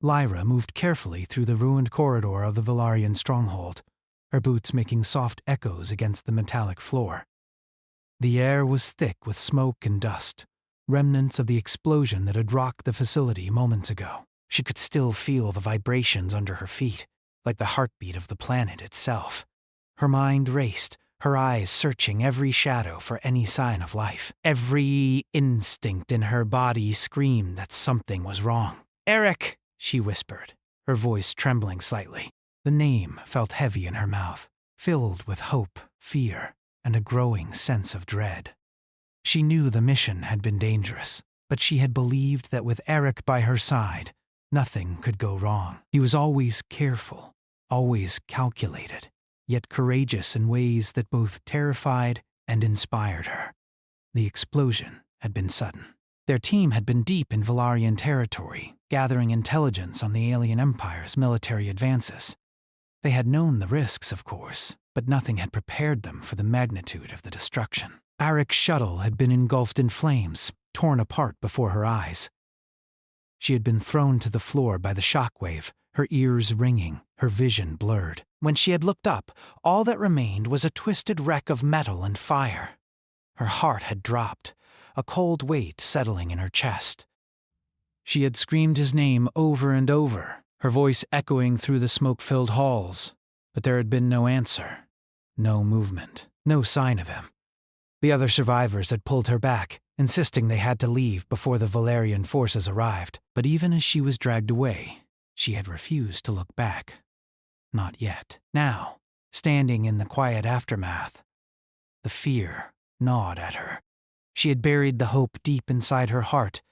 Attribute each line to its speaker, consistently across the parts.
Speaker 1: Lyra moved carefully through the ruined corridor of the Velaryon stronghold, her boots making soft echoes against the metallic floor. The air was thick with smoke and dust, remnants of the explosion that had rocked the facility moments ago. She could still feel the vibrations under her feet, like the heartbeat of the planet itself. Her mind raced, her eyes searching every shadow for any sign of life. Every instinct in her body screamed that something was wrong. "Eric!" she whispered, her voice trembling slightly. The name felt heavy in her mouth, filled with hope, fear, and a growing sense of dread. She knew the mission had been dangerous, but she had believed that with Eric by her side, nothing could go wrong. He was always careful, always calculated, yet courageous in ways that both terrified and inspired her. The explosion had been sudden. Their team had been deep in Velaryon territory, gathering intelligence on the alien empire's military advances. They had known the risks, of course, but nothing had prepared them for the magnitude of the destruction. Eric's shuttle had been engulfed in flames, torn apart before her eyes. She had been thrown to the floor by the shockwave, her ears ringing, her vision blurred. When she had looked up, all that remained was a twisted wreck of metal and fire. Her heart had dropped, a cold weight settling in her chest. She had screamed his name over and over, her voice echoing through the smoke-filled halls, but there had been no answer, no movement, no sign of him. The other survivors had pulled her back, insisting they had to leave before the Velaryon forces arrived. But even as she was dragged away, she had refused to look back. Not yet. Now, standing in the quiet aftermath, the fear gnawed at her. She had buried the hope deep inside her heart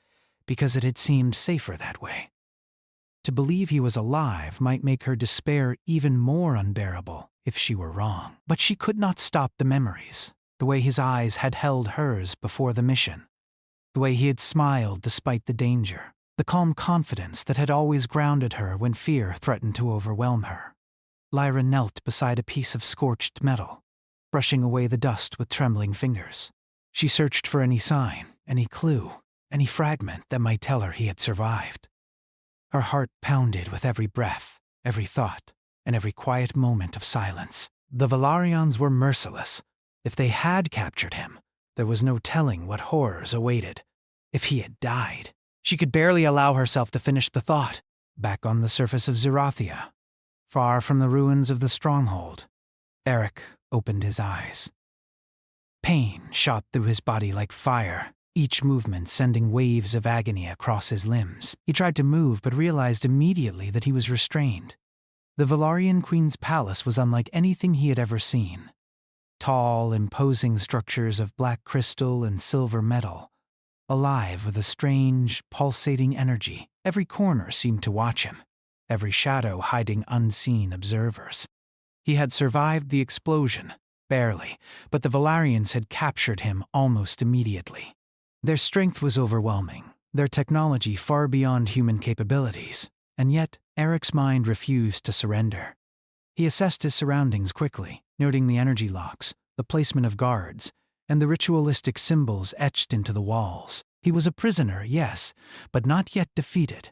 Speaker 1: because it had seemed safer that way. To believe he was alive might make her despair even more unbearable if she were wrong. But she could not stop the memories. The way his eyes had held hers before the mission, the way he had smiled despite the danger, the calm confidence that had always grounded her when fear threatened to overwhelm her. Lyra knelt beside a piece of scorched metal, brushing away the dust with trembling fingers. She searched for any sign, any clue, any fragment that might tell her he had survived. Her heart pounded with every breath, every thought, and every quiet moment of silence. The Velaryons were merciless. If they had captured him, there was no telling what horrors awaited. If he had died, she could barely allow herself to finish the thought. Back on the surface of Zerathia, far from the ruins of the stronghold, Eric opened his eyes. Pain shot through his body like fire, each movement sending waves of agony across his limbs. He tried to move but realized immediately that he was restrained. The Velaryon Queen's palace was unlike anything he had ever seen. Tall, imposing structures of black crystal and silver metal, alive with a strange, pulsating energy. Every corner seemed to watch him, every shadow hiding unseen observers. He had survived the explosion, barely, but the Velaryons had captured him almost immediately. Their strength was overwhelming, their technology far beyond human capabilities, and yet Eric's mind refused to surrender. He assessed his surroundings quickly, noting the energy locks, the placement of guards, and the ritualistic symbols etched into the walls. He was a prisoner, yes, but not yet defeated.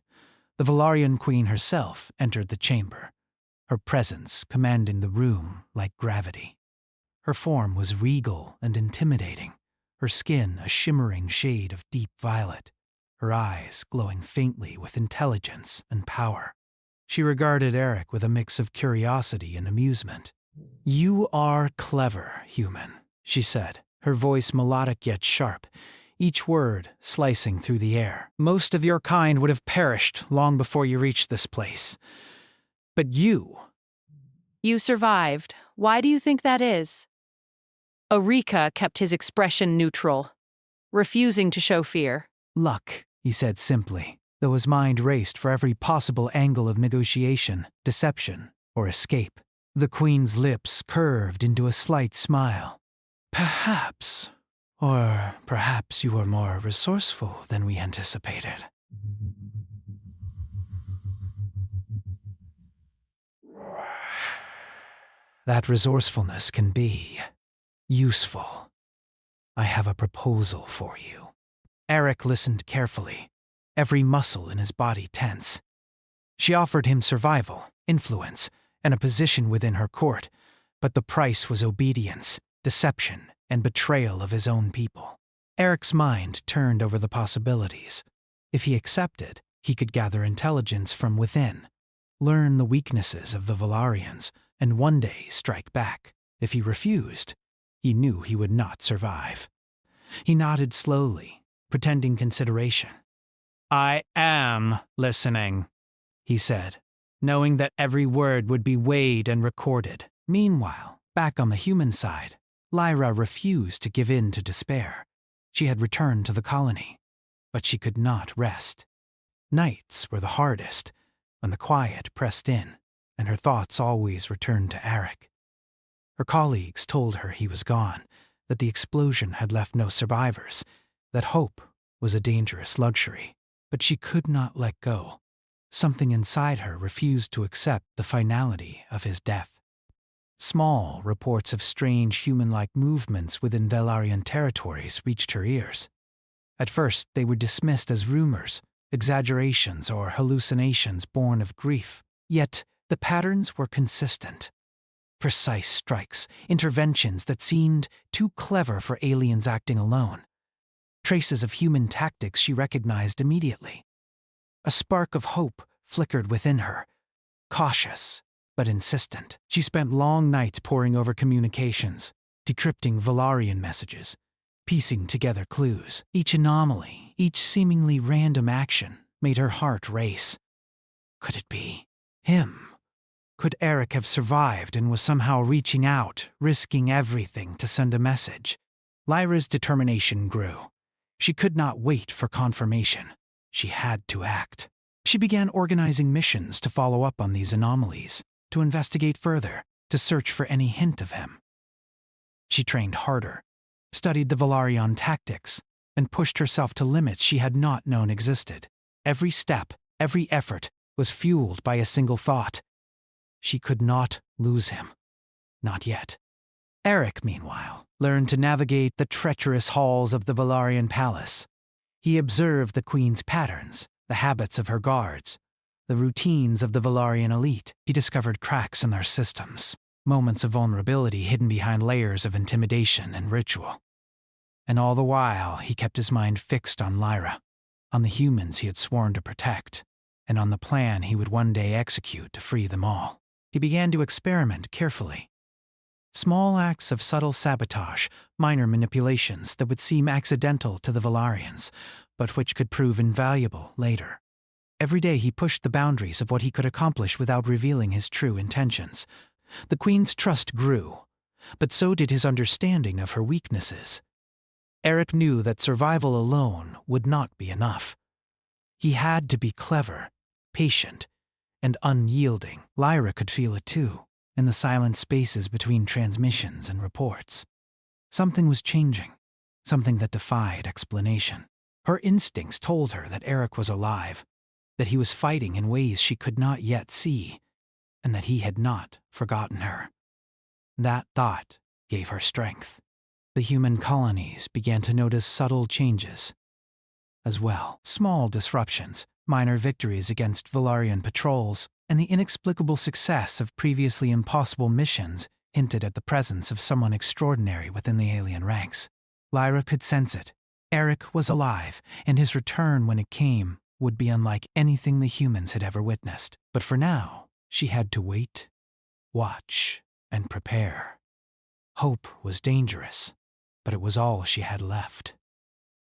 Speaker 1: The Velaryon Queen herself entered the chamber, her presence commanding the room like gravity. Her form was regal and intimidating, her skin a shimmering shade of deep violet, her eyes glowing faintly with intelligence and power. She regarded Eric with a mix of curiosity and amusement. "You are clever, human," she said, her voice melodic yet sharp, each word slicing through the air. "Most of your kind would have perished long before you reached this place. But you..."
Speaker 2: "You survived. Why do you think that is?" Eureka kept his expression neutral, refusing to show fear.
Speaker 1: "Luck," he said simply, though his mind raced for every possible angle of negotiation, deception, or escape. The Queen's lips curved into a slight smile. "Perhaps. Or perhaps you were more resourceful than we anticipated." "That resourcefulness can be useful. I have a proposal for you." Eric listened carefully, every muscle in his body tense. She offered him survival, influence, and a position within her court, but the price was obedience, deception, and betrayal of his own people. Eric's mind turned over the possibilities. If he accepted, he could gather intelligence from within, learn the weaknesses of the Valarians, and one day strike back. If he refused, he knew he would not survive. He nodded slowly, pretending consideration. "I am listening," he said, knowing that every word would be weighed and recorded. Meanwhile, back on the human side, Lyra refused to give in to despair. She had returned to the colony, but she could not rest. Nights were the hardest, when the quiet pressed in, and her thoughts always returned to Eric. Her colleagues told her he was gone, that the explosion had left no survivors, that hope was a dangerous luxury. But she could not let go. Something inside her refused to accept the finality of his death. Small reports of strange human-like movements within Valarian territories reached her ears. At first, they were dismissed as rumors, exaggerations, or hallucinations born of grief. Yet, the patterns were consistent. Precise strikes, interventions that seemed too clever for aliens acting alone. Traces of human tactics she recognized immediately. A spark of hope flickered within her, cautious but insistent. She spent long nights poring over communications, decrypting Valarian messages, piecing together clues. Each anomaly, each seemingly random action made her heart race. Could it be him? Could Eric have survived and was somehow reaching out, risking everything to send a message? Lyra's determination grew. She could not wait for confirmation. She had to act. She began organizing missions to follow up on these anomalies, to investigate further, to search for any hint of him. She trained harder, studied the Valarian tactics, and pushed herself to limits she had not known existed. Every step, every effort was fueled by a single thought. She could not lose him. Not yet. Eric, meanwhile, learned to navigate the treacherous halls of the Valarian palace. He observed the queen's patterns, the habits of her guards, the routines of the Valarian elite. He discovered cracks in their systems, moments of vulnerability hidden behind layers of intimidation and ritual. And all the while, he kept his mind fixed on Lyra, on the humans he had sworn to protect, and on the plan he would one day execute to free them all. He began to experiment carefully. Small acts of subtle sabotage, minor manipulations that would seem accidental to the Valarians, but which could prove invaluable later. Every day he pushed the boundaries of what he could accomplish without revealing his true intentions. The queen's trust grew, but so did his understanding of her weaknesses. Eric knew that survival alone would not be enough. He had to be clever, patient, and unyielding. Lyra could feel it too, in the silent spaces between transmissions and reports. Something was changing, something that defied explanation. Her instincts told her that Eric was alive, that he was fighting in ways she could not yet see, and that he had not forgotten her. That thought gave her strength. The human colonies began to notice subtle changes as well. Small disruptions, minor victories against Valarian patrols, and the inexplicable success of previously impossible missions hinted at the presence of someone extraordinary within the alien ranks. Lyra could sense it. Eric was alive, and his return when it came would be unlike anything the humans had ever witnessed. But for now, she had to wait, watch, and prepare. Hope was dangerous, but it was all she had left.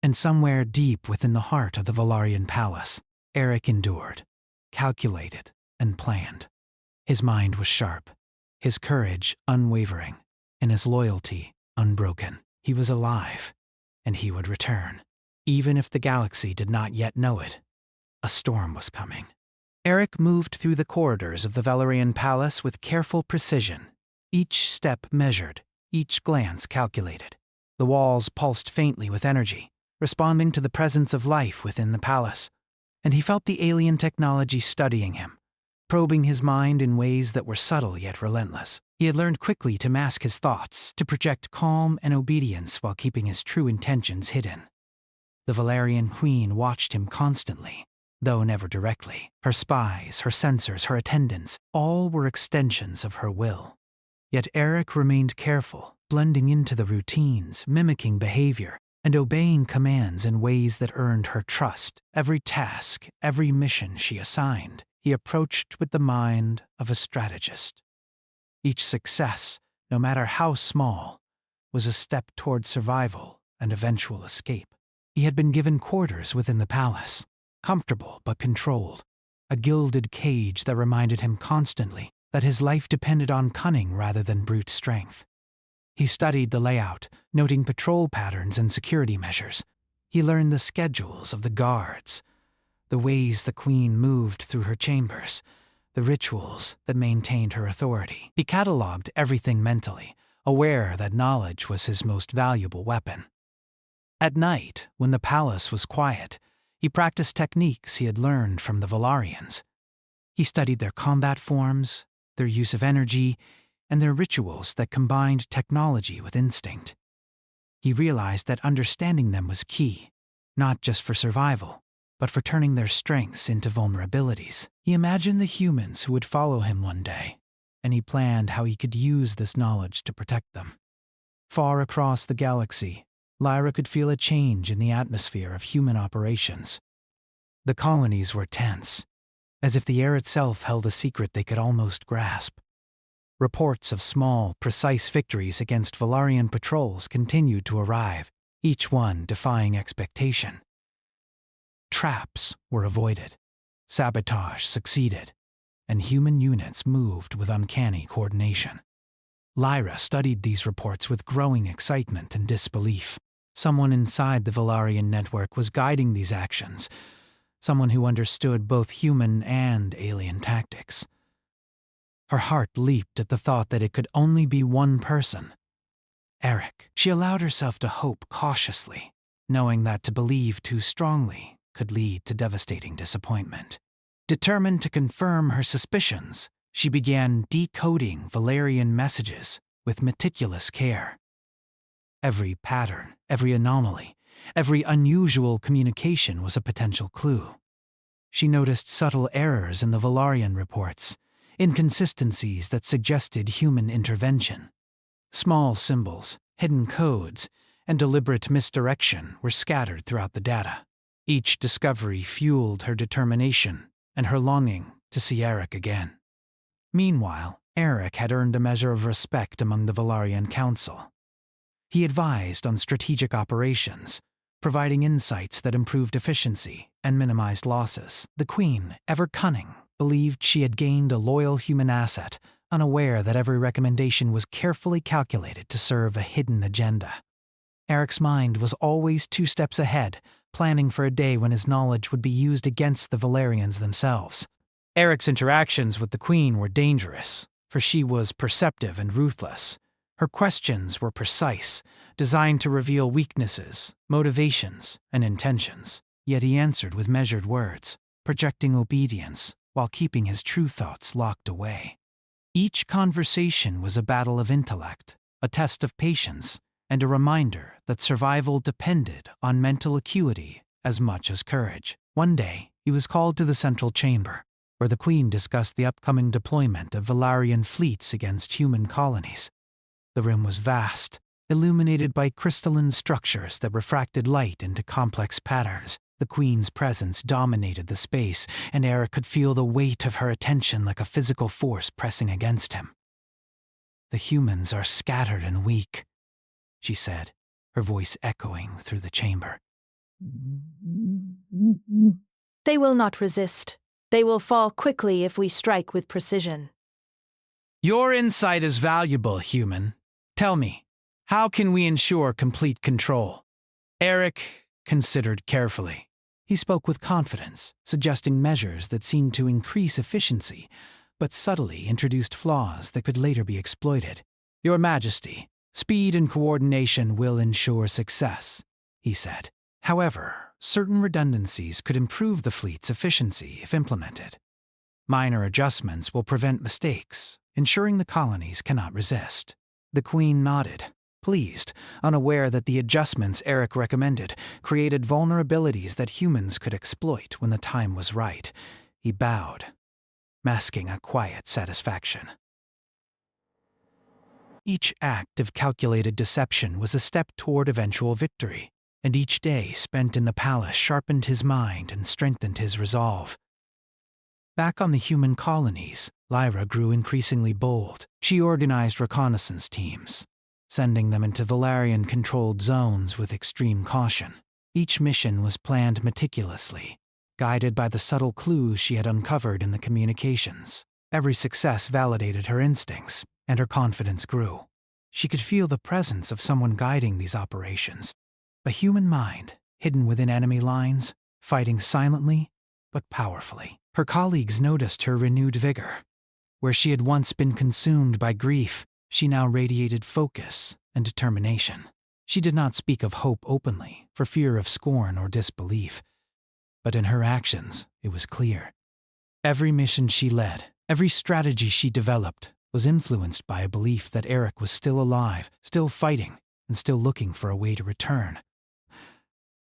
Speaker 1: And somewhere deep within the heart of the Valarian palace, Eric endured, calculated, and planned. His mind was sharp, his courage unwavering, and his loyalty unbroken. He was alive, and he would return. Even if the galaxy did not yet know it, a storm was coming. Eric moved through the corridors of the Valarian palace with careful precision, each step measured, each glance calculated. The walls pulsed faintly with energy, responding to the presence of life within the palace, and he felt the alien technology studying him, probing his mind in ways that were subtle yet relentless. He had learned quickly to mask his thoughts, to project calm and obedience while keeping his true intentions hidden. The Valarian queen watched him constantly, though never directly. Her spies, her sensors, her attendants, all were extensions of her will. Yet Eric remained careful, blending into the routines, mimicking behavior, and obeying commands in ways that earned her trust. Every task, every mission she assigned, he approached with the mind of a strategist. Each success, no matter how small, was a step toward survival and eventual escape. He had been given quarters within the palace, comfortable but controlled, a gilded cage that reminded him constantly that his life depended on cunning rather than brute strength. He studied the layout, noting patrol patterns and security measures. He learned the schedules of the guards, the ways the queen moved through her chambers, the rituals that maintained her authority. He cataloged everything mentally, aware that knowledge was his most valuable weapon. At night, when the palace was quiet, he practiced techniques he had learned from the Valarians. He studied their combat forms, their use of energy, and their rituals that combined technology with instinct. He realized that understanding them was key, not just for survival, but for turning their strengths into vulnerabilities. He imagined the humans who would follow him one day, and he planned how he could use this knowledge to protect them. Far across the galaxy, Lyra could feel a change in the atmosphere of human operations. The colonies were tense, as if the air itself held a secret they could almost grasp. Reports of small, precise victories against Valarian patrols continued to arrive, each one defying expectation. Traps were avoided, sabotage succeeded, and human units moved with uncanny coordination. Lyra studied these reports with growing excitement and disbelief. Someone inside the Valarian network was guiding these actions, someone who understood both human and alien tactics. Her heart leaped at the thought that it could only be one person, Eric. She allowed herself to hope cautiously, knowing that to believe too strongly could lead to devastating disappointment. Determined to confirm her suspicions, she began decoding Valarian messages with meticulous care. Every pattern, every anomaly, every unusual communication was a potential clue. She noticed subtle errors in the Valarian reports, inconsistencies that suggested human intervention. Small symbols, hidden codes, and deliberate misdirection were scattered throughout the data. Each discovery fueled her determination and her longing to see Eric again. Meanwhile, Eric had earned a measure of respect among the Valarian Council. He advised on strategic operations, providing insights that improved efficiency and minimized losses. The Queen, ever cunning, believed she had gained a loyal human asset, unaware that every recommendation was carefully calculated to serve a hidden agenda. Eric's mind was always 2 steps ahead, planning for a day when his knowledge would be used against the Valarians themselves. Eric's interactions with the Queen were dangerous, for she was perceptive and ruthless. Her questions were precise, designed to reveal weaknesses, motivations, and intentions. Yet he answered with measured words, projecting obedience while keeping his true thoughts locked away. Each conversation was a battle of intellect, a test of patience, and a reminder that survival depended on mental acuity as much as courage. One day, he was called to the central chamber, where the Queen discussed the upcoming deployment of Valarian fleets against human colonies. The room was vast, illuminated by crystalline structures that refracted light into complex patterns. The Queen's presence dominated the space, and Eric could feel the weight of her attention like a physical force pressing against him. "The humans are scattered and weak," she said, her voice echoing through the chamber.
Speaker 3: "They will not resist. They will fall quickly if we strike with precision."
Speaker 1: "Your insight is valuable, human. Tell me, how can we ensure complete control?" Eric considered carefully. He spoke with confidence, suggesting measures that seemed to increase efficiency, but subtly introduced flaws that could later be exploited. "Your Majesty, speed and coordination will ensure success," he said. However, certain redundancies could improve the fleet's efficiency if implemented. Minor adjustments will prevent mistakes, ensuring the colonies cannot resist. The Queen nodded, pleased, unaware that the adjustments Eric recommended created vulnerabilities that humans could exploit when the time was right. He bowed, masking a quiet satisfaction. Each act of calculated deception was a step toward eventual victory, and each day spent in the palace sharpened his mind and strengthened his resolve. Back on the human colonies, Lyra grew increasingly bold. She organized reconnaissance teams, sending them into Valarian-controlled zones with extreme caution. Each mission was planned meticulously, guided by the subtle clues she had uncovered in the communications. Every success validated her instincts, and her confidence grew. She could feel the presence of someone guiding these operations, a human mind hidden within enemy lines, fighting silently but powerfully. Her colleagues noticed her renewed vigor. Where she had once been consumed by grief, she now radiated focus and determination. She did not speak of hope openly, for fear of scorn or disbelief. But in her actions, it was clear. Every mission she led, every strategy she developed, was influenced by a belief that Eric was still alive, still fighting, and still looking for a way to return.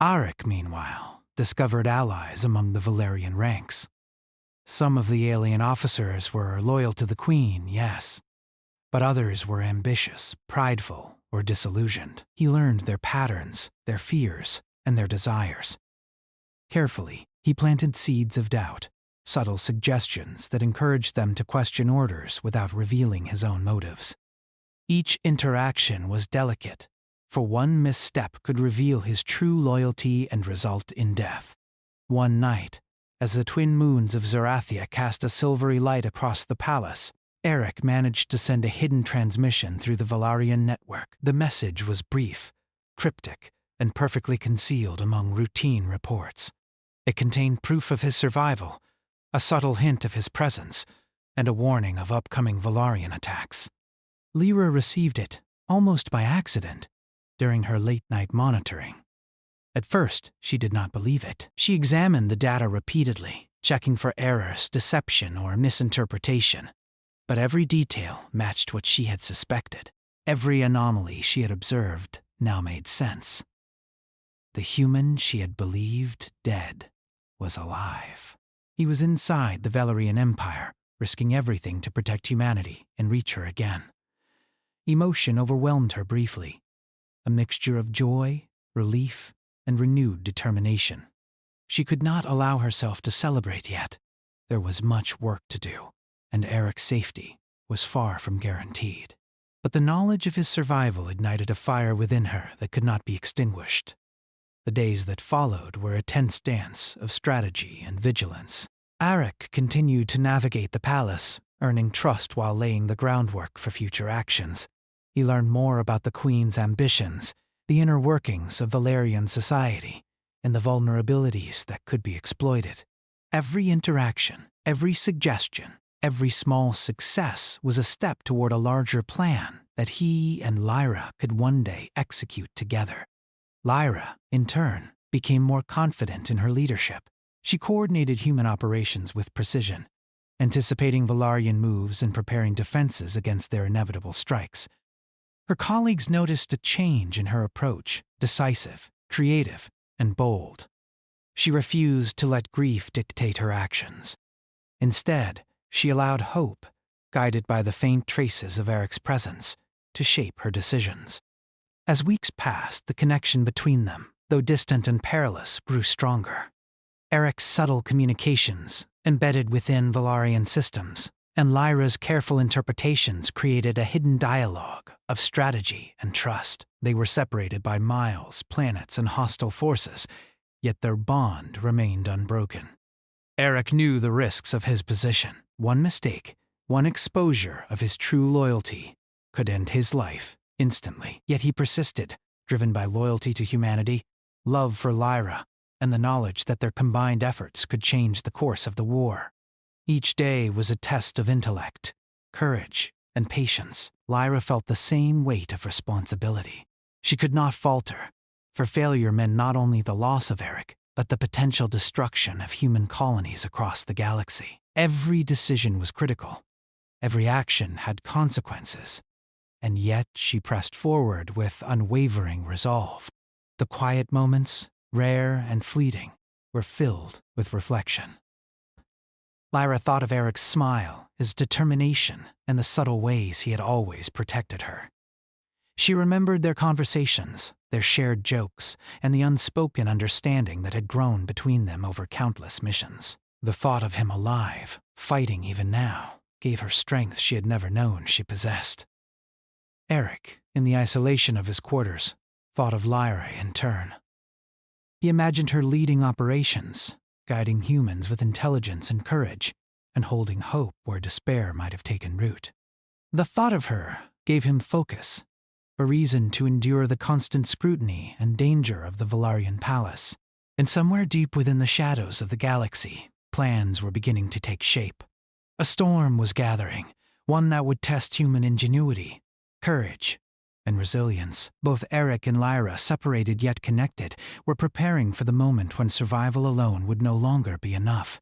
Speaker 1: Arik, meanwhile, discovered allies among the Valerian ranks. Some of the alien officers were loyal to the Queen, yes, but others were ambitious, prideful, or disillusioned. He learned their patterns, their fears, and their desires. Carefully, he planted seeds of doubt, subtle suggestions that encouraged them to question orders without revealing his own motives. Each interaction was delicate, for one misstep could reveal his true loyalty and result in death. One night, as the twin moons of Zerathia cast a silvery light across the palace, Eric managed to send a hidden transmission through the Valarian network. The message was brief, cryptic, and perfectly concealed among routine reports. It contained proof of his survival, a subtle hint of his presence, and a warning of upcoming Valarian attacks. Lyra received it, almost by accident, during her late-night monitoring. At first, she did not believe it. She examined the data repeatedly, checking for errors, deception, or misinterpretation. But every detail matched what she had suspected. Every anomaly she had observed now made sense. The human she had believed dead was alive. He was inside the Valerian Empire, risking everything to protect humanity and reach her again. Emotion overwhelmed her briefly, a mixture of joy, relief, and renewed determination. She could not allow herself to celebrate yet. There was much work to do, and Eric's safety was far from guaranteed. But the knowledge of his survival ignited a fire within her that could not be extinguished. The days that followed were a tense dance of strategy and vigilance. Eric continued to navigate the palace, earning trust while laying the groundwork for future actions. He learned more about the Queen's ambitions, the inner workings of Valerian society, and the vulnerabilities that could be exploited. Every interaction, every suggestion, every small success was a step toward a larger plan that he and Lyra could one day execute together. Lyra, in turn, became more confident in her leadership. She coordinated human operations with precision, anticipating Valarian moves and preparing defenses against their inevitable strikes. Her colleagues noticed a change in her approach, decisive, creative, and bold. She refused to let grief dictate her actions. Instead, she allowed hope, guided by the faint traces of Eric's presence, to shape her decisions. As weeks passed, the connection between them, though distant and perilous, grew stronger. Eric's subtle communications, embedded within Valarian systems, and Lyra's careful interpretations created a hidden dialogue of strategy and trust. They were separated by miles, planets, and hostile forces, yet their bond remained unbroken. Eric knew the risks of his position. One mistake, one exposure of his true loyalty, could end his life instantly. Yet he persisted, driven by loyalty to humanity, love for Lyra, and the knowledge that their combined efforts could change the course of the war. Each day was a test of intellect, courage, and patience. Lyra felt the same weight of responsibility. She could not falter, for failure meant not only the loss of Eric, but the potential destruction of human colonies across the galaxy. Every decision was critical. Every action had consequences. and yet she pressed forward with unwavering resolve. The quiet moments, rare and fleeting, were filled with reflection. Lyra thought of Eric's smile, his determination, and the subtle ways he had always protected her. She remembered their conversations, their shared jokes, and the unspoken understanding that had grown between them over countless missions. The thought of him alive, fighting even now, gave her strength she had never known she possessed. Eric, in the isolation of his quarters, thought of Lyra in turn. He imagined her leading operations, guiding humans with intelligence and courage, and holding hope where despair might have taken root. The thought of her gave him focus, a reason to endure the constant scrutiny and danger of the Velaryon Palace. And somewhere deep within the shadows of the galaxy, plans were beginning to take shape. A storm was gathering, one that would test human ingenuity, courage, and resilience. Both Eric and Lyra, separated yet connected, were preparing for the moment when survival alone would no longer be enough.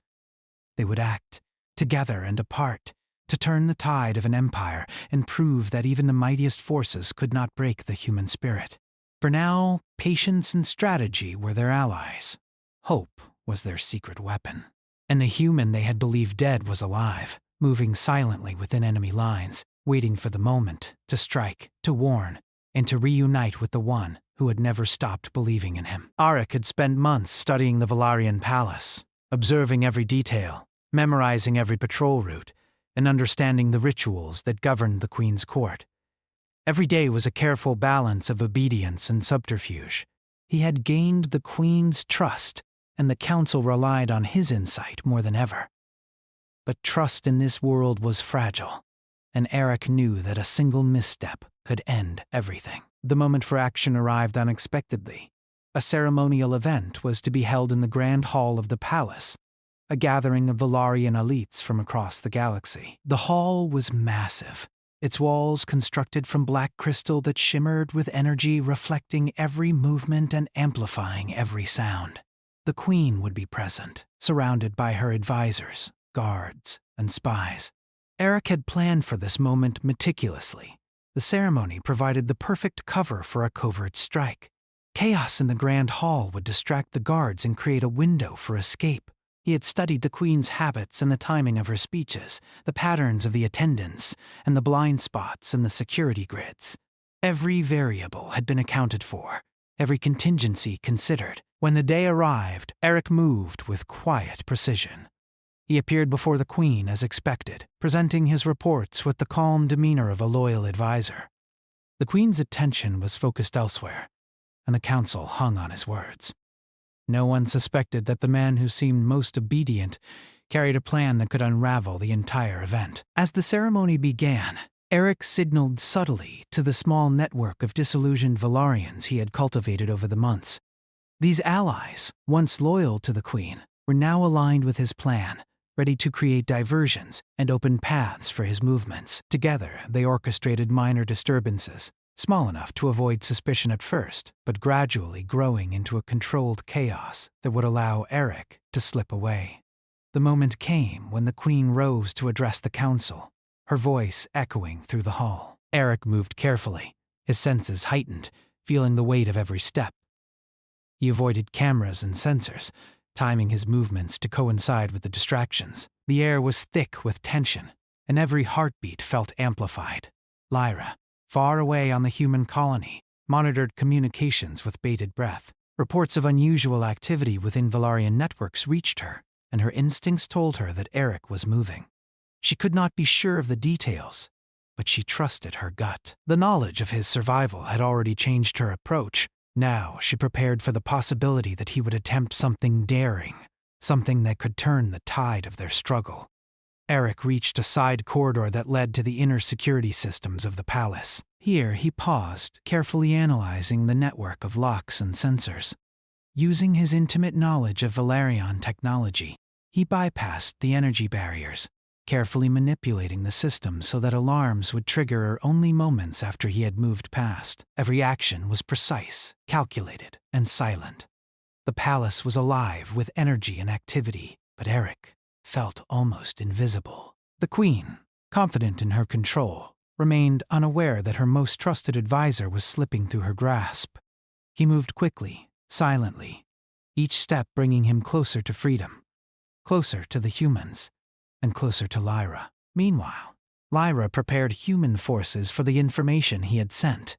Speaker 1: They would act, together and apart, to turn the tide of an empire and prove that even the mightiest forces could not break the human spirit. For now, patience and strategy were their allies. Hope was their secret weapon. And the human they had believed dead was alive, moving silently within enemy lines, waiting for the moment to strike, to warn, and to reunite with the one who had never stopped believing in him. Auric had spent months studying the Velaryon Palace, observing every detail, memorizing every patrol route, and understanding the rituals that governed the Queen's court. Every day was a careful balance of obedience and subterfuge. He had gained the Queen's trust, and the Council relied on his insight more than ever. But trust in this world was fragile, and Eric knew that a single misstep could end everything. The moment for action arrived unexpectedly. A ceremonial event was to be held in the Grand Hall of the Palace, a gathering of Velaryon elites from across the galaxy. The hall was massive, its walls constructed from black crystal that shimmered with energy, reflecting every movement and amplifying every sound. The Queen would be present, surrounded by her advisors, guards, and spies. Eric had planned for this moment meticulously. The ceremony provided the perfect cover for a covert strike. Chaos in the Grand Hall would distract the guards and create a window for escape. He had studied the Queen's habits and the timing of her speeches, the patterns of the attendants, and the blind spots in the security grids. Every variable had been accounted for, every contingency considered. When the day arrived, Eric moved with quiet precision. He appeared before the Queen as expected, presenting his reports with the calm demeanor of a loyal advisor. The Queen's attention was focused elsewhere, and the Council hung on his words. No one suspected that the man who seemed most obedient carried a plan that could unravel the entire event. As the ceremony began, Eric signaled subtly to the small network of disillusioned Velaryons he had cultivated over the months. These allies, once loyal to the Queen, were now aligned with his plan, ready to create diversions and open paths for his movements. Together, they orchestrated minor disturbances, small enough to avoid suspicion at first, but gradually growing into a controlled chaos that would allow Eric to slip away. The moment came when the Queen rose to address the Council, her voice echoing through the hall. Eric moved carefully, his senses heightened, feeling the weight of every step. He avoided cameras and sensors, timing his movements to coincide with the distractions. The air was thick with tension, and every heartbeat felt amplified. Lyra, far away on the human colony, monitored communications with bated breath. Reports of unusual activity within Velaryon networks reached her, and her instincts told her that Eric was moving. She could not be sure of the details, but she trusted her gut. The knowledge of his survival had already changed her approach. Now she prepared for the possibility that he would attempt something daring, something that could turn the tide of their struggle. Eric reached a side corridor that led to the inner security systems of the palace. Here he paused, carefully analyzing the network of locks and sensors. Using his intimate knowledge of Velaryon technology, he bypassed the energy barriers, carefully manipulating the system so that alarms would trigger only moments after he had moved past. Every action was precise, calculated, and silent. The palace was alive with energy and activity, but Eric felt almost invisible. The Queen, confident in her control, remained unaware that her most trusted advisor was slipping through her grasp. He moved quickly, silently, each step bringing him closer to freedom, closer to the humans, and closer to Lyra. Meanwhile, Lyra prepared human forces for the information he had sent.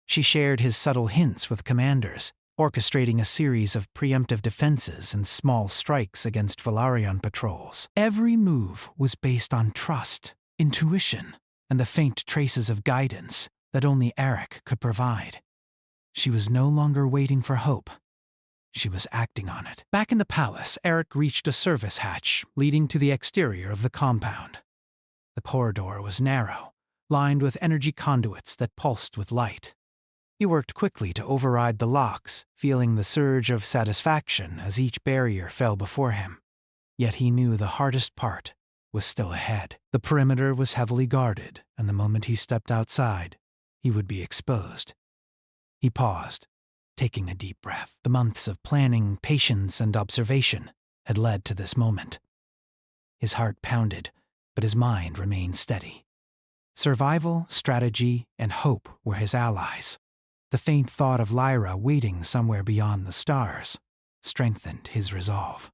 Speaker 1: She shared his subtle hints with commanders, orchestrating a series of preemptive defenses and small strikes against Velaryon patrols. Every move was based on trust, intuition, and the faint traces of guidance that only Eric could provide. She was no longer waiting for hope. She was acting on it. Back in the palace, Eric reached a service hatch leading to the exterior of the compound. The corridor was narrow, lined with energy conduits that pulsed with light. He worked quickly to override the locks, feeling the surge of satisfaction as each barrier fell before him. Yet he knew the hardest part was still ahead. The perimeter was heavily guarded, and the moment he stepped outside, he would be exposed. He paused, taking a deep breath. The months of planning, patience, and observation had led to this moment. His heart pounded, but his mind remained steady. Survival, strategy, and hope were his allies. The faint thought of Lyra waiting somewhere beyond the stars strengthened his resolve.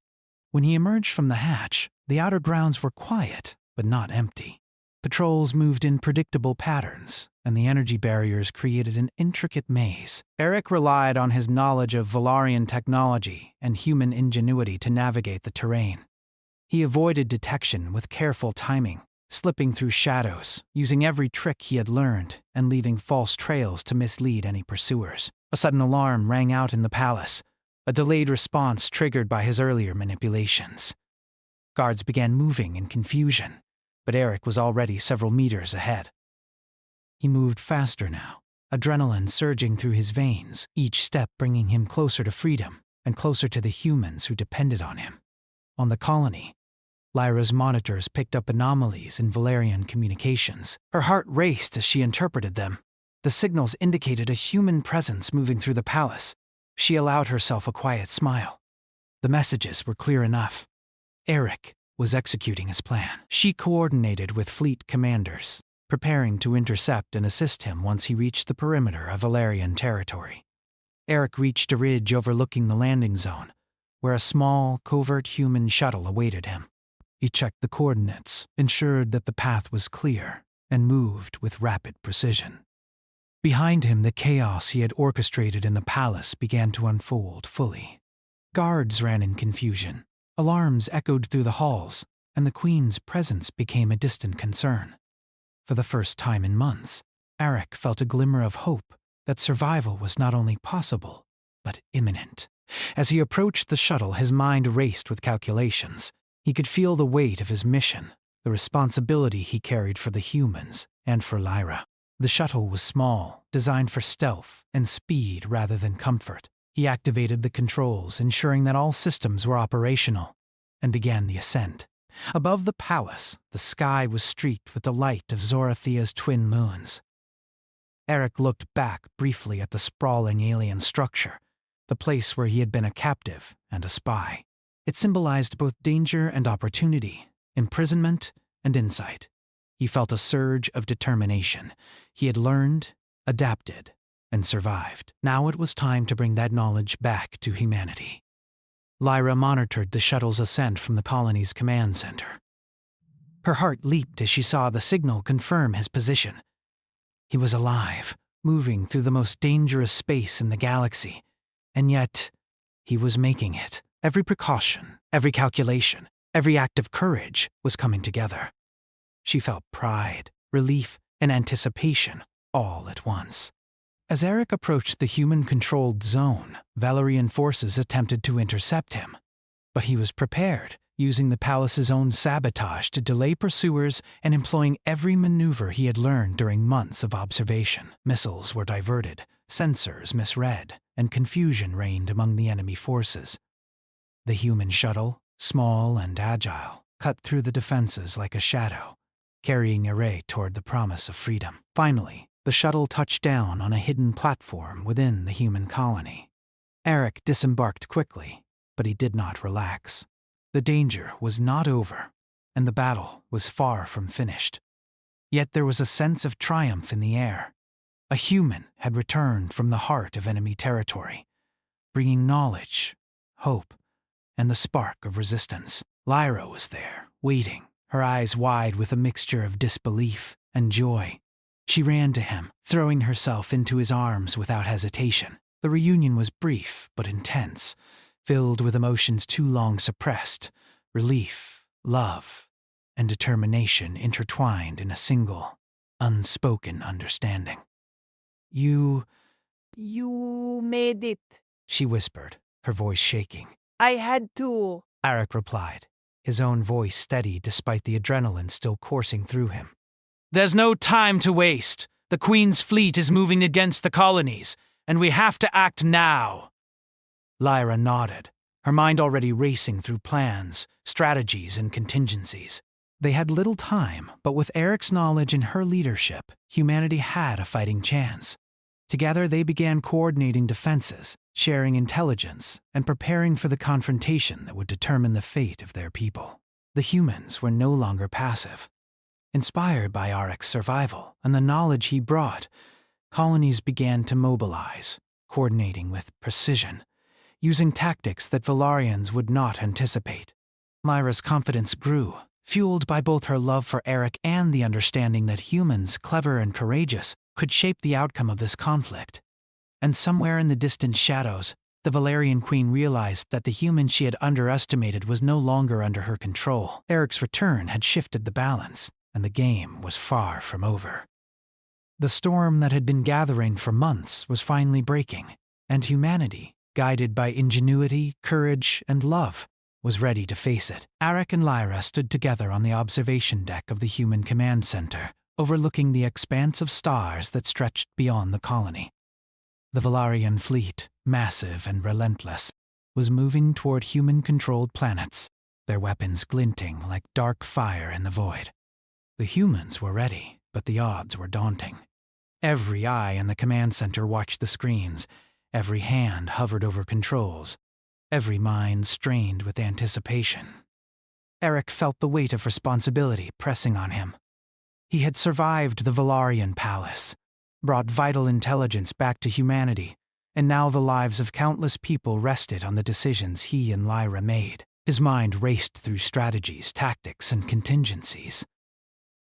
Speaker 1: When he emerged from the hatch, the outer grounds were quiet, but not empty. Patrols moved in predictable patterns, and the energy barriers created an intricate maze. Eric relied on his knowledge of Velaryon technology and human ingenuity to navigate the terrain. He avoided detection with careful timing, slipping through shadows, using every trick he had learned, and leaving false trails to mislead any pursuers. A sudden alarm rang out in the palace, a delayed response triggered by his earlier manipulations. Guards began moving in confusion, but Eric was already several meters ahead. He moved faster now, adrenaline surging through his veins, each step bringing him closer to freedom and closer to the humans who depended on him. On the colony, Lyra's monitors picked up anomalies in Velaryon communications. Her heart raced as she interpreted them. The signals indicated a human presence moving through the palace. She allowed herself a quiet smile. The messages were clear enough. Eric was executing his plan. She coordinated with fleet commanders, preparing to intercept and assist him once he reached the perimeter of Velaryon territory. Eric reached a ridge overlooking the landing zone, where a small, covert human shuttle awaited him. He checked the coordinates, ensured that the path was clear, and moved with rapid precision. Behind him, the chaos he had orchestrated in the palace began to unfold fully. Guards ran in confusion, alarms echoed through the halls, and the Queen's presence became a distant concern. For the first time in months, Eric felt a glimmer of hope that survival was not only possible, but imminent. As he approached the shuttle, his mind raced with calculations. He could feel the weight of his mission, the responsibility he carried for the humans and for Lyra. The shuttle was small, designed for stealth and speed rather than comfort. He activated the controls, ensuring that all systems were operational, and began the ascent. Above the palace, the sky was streaked with the light of Zorathia's twin moons. Eric looked back briefly at the sprawling alien structure, the place where he had been a captive and a spy. It symbolized both danger and opportunity, imprisonment and insight. He felt a surge of determination. He had learned, adapted, and survived. Now it was time to bring that knowledge back to humanity. Lyra monitored the shuttle's ascent from the colony's command center. Her heart leaped as she saw the signal confirm his position. He was alive, moving through the most dangerous space in the galaxy, and yet he was making it. Every precaution, every calculation, every act of courage was coming together. She felt pride, relief, and anticipation all at once. As Eric approached the human-controlled zone, Velaryon forces attempted to intercept him. But he was prepared, using the palace's own sabotage to delay pursuers and employing every maneuver he had learned during months of observation. Missiles were diverted, sensors misread, and confusion reigned among the enemy forces. The human shuttle, small and agile, cut through the defenses like a shadow, carrying Array toward the promise of freedom. Finally, the shuttle touched down on a hidden platform within the human colony. Eric disembarked quickly, but he did not relax. The danger was not over, and the battle was far from finished. Yet there was a sense of triumph in the air. A human had returned from the heart of enemy territory, bringing knowledge, hope, and the spark of resistance. Lyra was there, waiting, her eyes wide with a mixture of disbelief and joy. She ran to him, throwing herself into his arms without hesitation. The reunion was brief but intense, filled with emotions too long suppressed: relief, love, and determination intertwined in a single, unspoken understanding. You
Speaker 3: made it,
Speaker 1: she whispered, her voice shaking.
Speaker 3: I had to.
Speaker 1: Arik replied, his own voice steady despite the adrenaline still coursing through him. There's no time to waste. The Queen's fleet is moving against the colonies, and we have to act now. Lyra nodded, her mind already racing through plans, strategies, and contingencies. They had little time, but with Eric's knowledge and her leadership, humanity had a fighting chance. Together they began coordinating defenses, sharing intelligence, and preparing for the confrontation that would determine the fate of their people. The humans were no longer passive. Inspired by Arik's survival and the knowledge he brought, colonies began to mobilize, coordinating with precision, using tactics that Valarians would not anticipate. Lyra's confidence grew, fueled by both her love for Eric and the understanding that humans, clever and courageous, could shape the outcome of this conflict. And somewhere in the distant shadows, the Valarian Queen realized that the human she had underestimated was no longer under her control. Eric's return had shifted the balance, and the game was far from over. The storm that had been gathering for months was finally breaking, and humanity, guided by ingenuity, courage, and love, was ready to face it. Arik and Lyra stood together on the observation deck of the human command center, overlooking the expanse of stars that stretched beyond the colony. The Valarian fleet, massive and relentless, was moving toward human-controlled planets, their weapons glinting like dark fire in the void. The humans were ready, but the odds were daunting. Every eye in the command center watched the screens, every hand hovered over controls, every mind strained with anticipation. Eric felt the weight of responsibility pressing on him. He had survived the Valarian palace, brought vital intelligence back to humanity, and now the lives of countless people rested on the decisions he and Lyra made. His mind raced through strategies, tactics, and contingencies.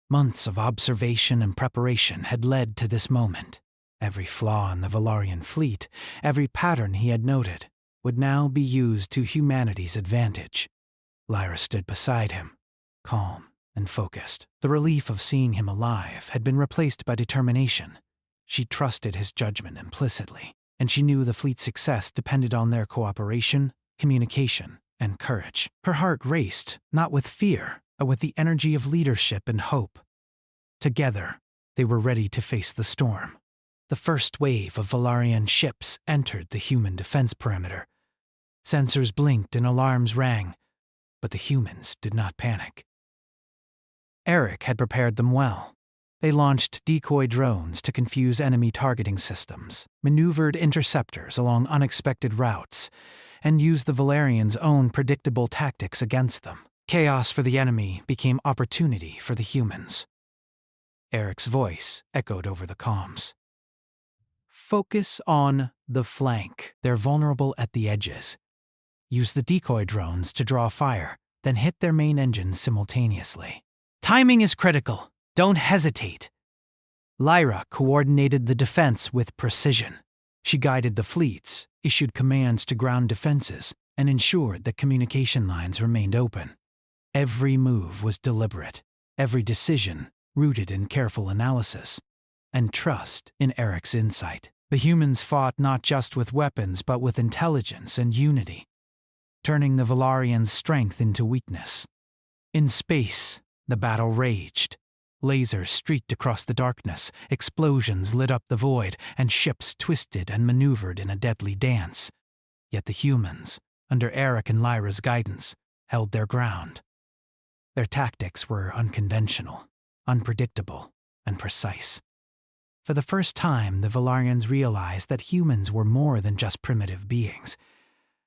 Speaker 1: Months of observation and preparation had led to this moment. Every flaw in the Valarian fleet, every pattern he had noted, would now be used to humanity's advantage. Lyra stood beside him, calm and focused. The relief of seeing him alive had been replaced by determination. She trusted his judgment implicitly, and she knew the fleet's success depended on their cooperation, communication, and courage. Her heart raced, not with fear, but with the energy of leadership and hope. Together, they were ready to face the storm. The first wave of Valarian ships entered the human defense perimeter. Sensors blinked and alarms rang, but the humans did not panic. Eric had prepared them well. They launched decoy drones to confuse enemy targeting systems, maneuvered interceptors along unexpected routes, and used the Valarians' own predictable tactics against them. Chaos for the enemy became opportunity for the humans. Eric's voice echoed over the comms. Focus on the flank. They're vulnerable at the edges. Use the decoy drones to draw fire, then hit their main engines simultaneously. Timing is critical. Don't hesitate. Lyra coordinated the defense with precision. She guided the fleets, issued commands to ground defenses, and ensured that communication lines remained open. Every move was deliberate, every decision rooted in careful analysis, and trust in Eric's insight. The humans fought not just with weapons but with intelligence and unity, turning the Valarians' strength into weakness. In space, the battle raged. Lasers streaked across the darkness, explosions lit up the void, and ships twisted and maneuvered in a deadly dance. Yet the humans, under Eric and Lyra's guidance, held their ground. Their tactics were unconventional, unpredictable, and precise. For the first time, the Valarians realized that humans were more than just primitive beings.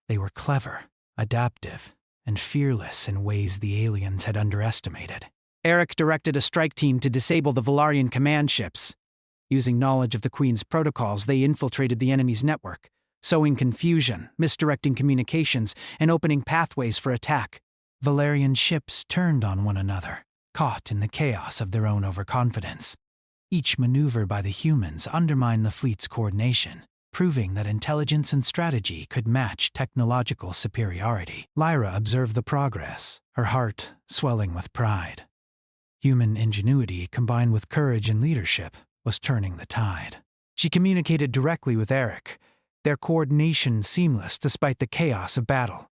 Speaker 1: They were clever, adaptive, and fearless in ways the aliens had underestimated. Eric directed a strike team to disable the Velaryon command ships. Using knowledge of the Queen's protocols, they infiltrated the enemy's network, sowing confusion, misdirecting communications, and opening pathways for attack. Velaryon ships turned on one another, caught in the chaos of their own overconfidence. Each maneuver by the humans undermined the fleet's coordination, proving that intelligence and strategy could match technological superiority. Lyra observed the progress, her heart swelling with pride. Human ingenuity combined with courage and leadership was turning the tide. She communicated directly with Eric, their coordination seamless despite the chaos of battle.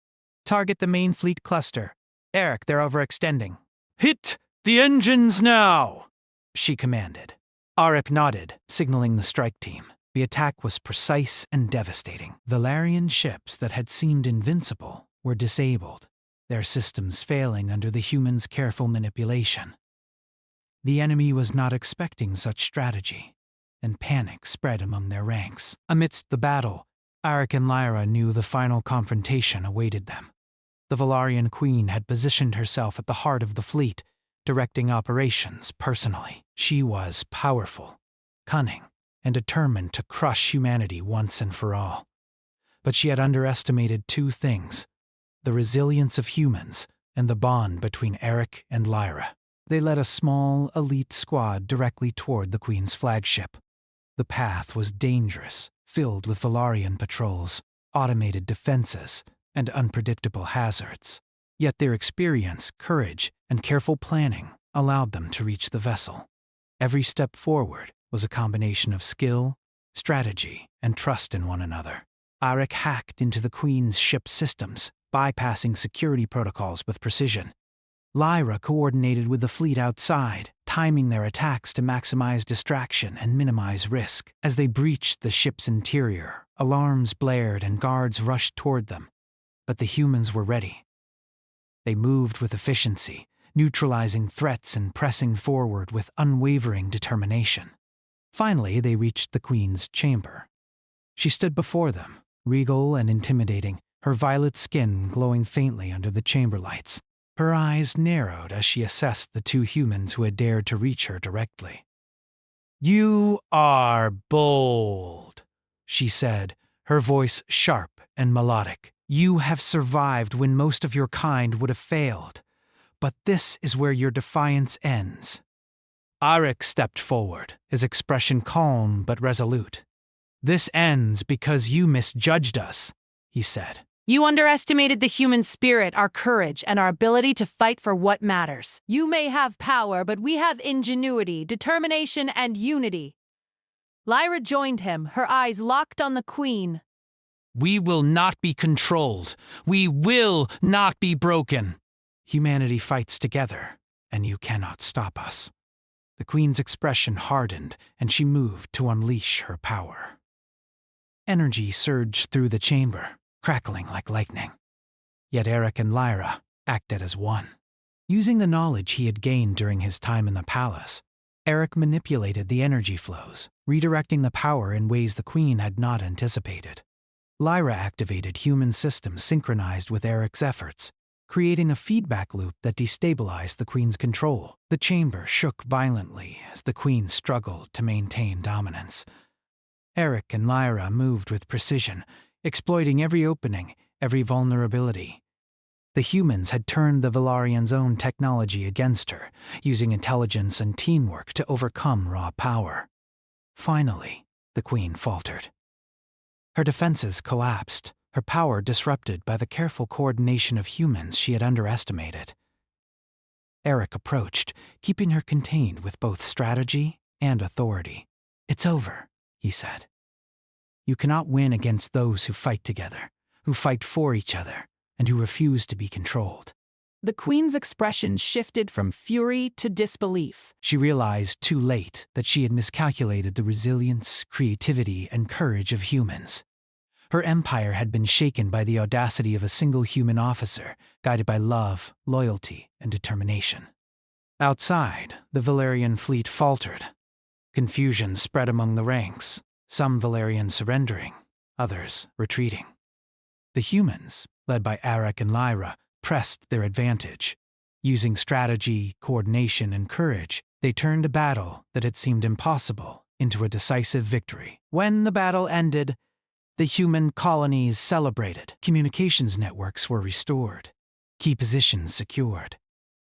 Speaker 1: Target the main fleet cluster. Eric, they're overextending. Hit the engines now, she commanded. Arik nodded, signaling the strike team. The attack was precise and devastating. Velaryon ships that had seemed invincible were disabled, their systems failing under the humans' careful manipulation. The enemy was not expecting such strategy, and panic spread among their ranks. Amidst the battle, Arik and Lyra knew the final confrontation awaited them. The Velaryon Queen had positioned herself at the heart of the fleet, directing operations personally. She was powerful, cunning, and determined to crush humanity once and for all. But she had underestimated two things: the resilience of humans and the bond between Eric and Lyra. They led a small, elite squad directly toward the Queen's flagship. The path was dangerous, filled with Velaryon patrols, automated defenses, and unpredictable hazards. Yet their experience, courage, and careful planning allowed them to reach the vessel. Every step forward was a combination of skill, strategy, and trust in one another. Arik hacked into the Queen's ship systems, bypassing security protocols with precision. Lyra coordinated with the fleet outside, timing their attacks to maximize distraction and minimize risk. As they breached the ship's interior, alarms blared and guards rushed toward them. But the humans were ready. They moved with efficiency, neutralizing threats and pressing forward with unwavering determination. Finally, they reached the Queen's chamber. She stood before them, regal and intimidating, her violet skin glowing faintly under the chamber lights. Her eyes narrowed as she assessed the two humans who had dared to reach her directly. "You are bold," she said, her voice sharp and melodic. "You have survived when most of your kind would have failed. But this is where your defiance ends." Arik stepped forward, his expression calm but resolute. "This ends because you misjudged us," he said.
Speaker 2: You underestimated the human spirit, our courage, and our ability to fight for what matters. You may have power, but we have ingenuity, determination, and unity. Lyra joined him, her eyes locked on the Queen.
Speaker 1: "We will not be controlled. We will not be broken. Humanity fights together, and you cannot stop us." The Queen's expression hardened, and she moved to unleash her power. Energy surged through the chamber, crackling like lightning. Yet Eric and Lyra acted as one. Using the knowledge he had gained during his time in the palace, Eric manipulated the energy flows, redirecting the power in ways the Queen had not anticipated. Lyra activated human systems synchronized with Eric's efforts, creating a feedback loop that destabilized the Queen's control. The chamber shook violently as the Queen struggled to maintain dominance. Eric and Lyra moved with precision, exploiting every opening, every vulnerability. The humans had turned the Velaryon's own technology against her, using intelligence and teamwork to overcome raw power. Finally, the Queen faltered. Her defenses collapsed, her power disrupted by the careful coordination of humans she had underestimated. Eric approached, keeping her contained with both strategy and authority. "It's over," he said. "You cannot win against those who fight together, who fight for each other, and who refuse to be controlled."
Speaker 2: The Queen's expression shifted from fury to disbelief.
Speaker 1: She realized too late that she had miscalculated the resilience, creativity, and courage of humans. Her empire had been shaken by the audacity of a single human officer, guided by love, loyalty, and determination. Outside, the Velaryon fleet faltered. Confusion spread among the ranks, some Velaryon surrendering, others retreating. The humans, led by Arik and Lyra, pressed their advantage. Using strategy, coordination, and courage, they turned a battle that had seemed impossible into a decisive victory. When the battle ended, the human colonies celebrated. Communications networks were restored, key positions secured,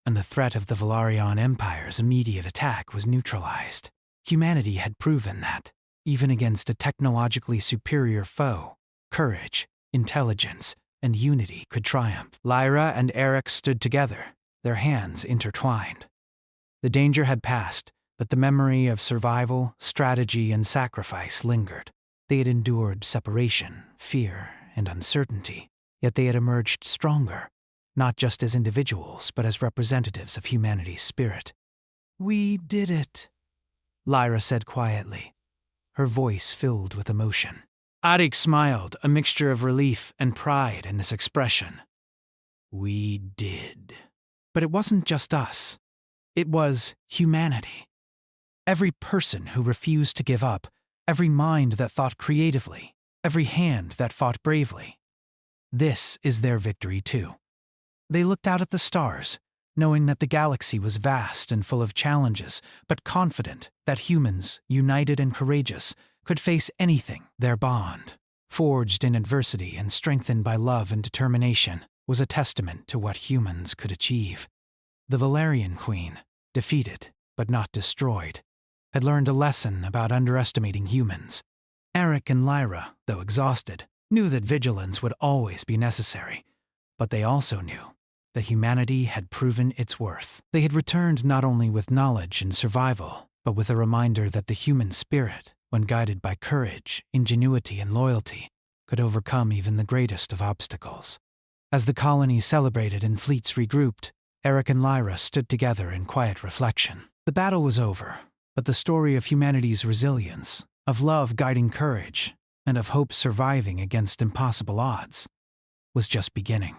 Speaker 1: and the threat of the Velaryon Empire's immediate attack was neutralized. Humanity had proven that, even against a technologically superior foe, courage, intelligence, and unity could triumph. Lyra and Eric stood together, their hands intertwined. The danger had passed, but the memory of survival, strategy, and sacrifice lingered. They had endured separation, fear, and uncertainty, yet they had emerged stronger, not just as individuals, but as representatives of humanity's spirit. "We did it," Lyra said quietly, her voice filled with emotion. Arik smiled, a mixture of relief and pride in his expression. "We did." But it wasn't just us. It was humanity. Every person who refused to give up, every mind that thought creatively, every hand that fought bravely. This is their victory too. They looked out at the stars, knowing that the galaxy was vast and full of challenges, but confident that humans, united and courageous, could face anything. Their bond, forged in adversity and strengthened by love and determination, was a testament to what humans could achieve. The Velaryon Queen, defeated but not destroyed, had learned a lesson about underestimating humans. Eric and Lyra, though exhausted, knew that vigilance would always be necessary, but they also knew that humanity had proven its worth. They had returned not only with knowledge and survival, but with a reminder that the human spirit, when guided by courage, ingenuity, and loyalty, could overcome even the greatest of obstacles. As the colony celebrated and fleets regrouped, Eric and Lyra stood together in quiet reflection. The battle was over, but the story of humanity's resilience, of love guiding courage, and of hope surviving against impossible odds, was just beginning.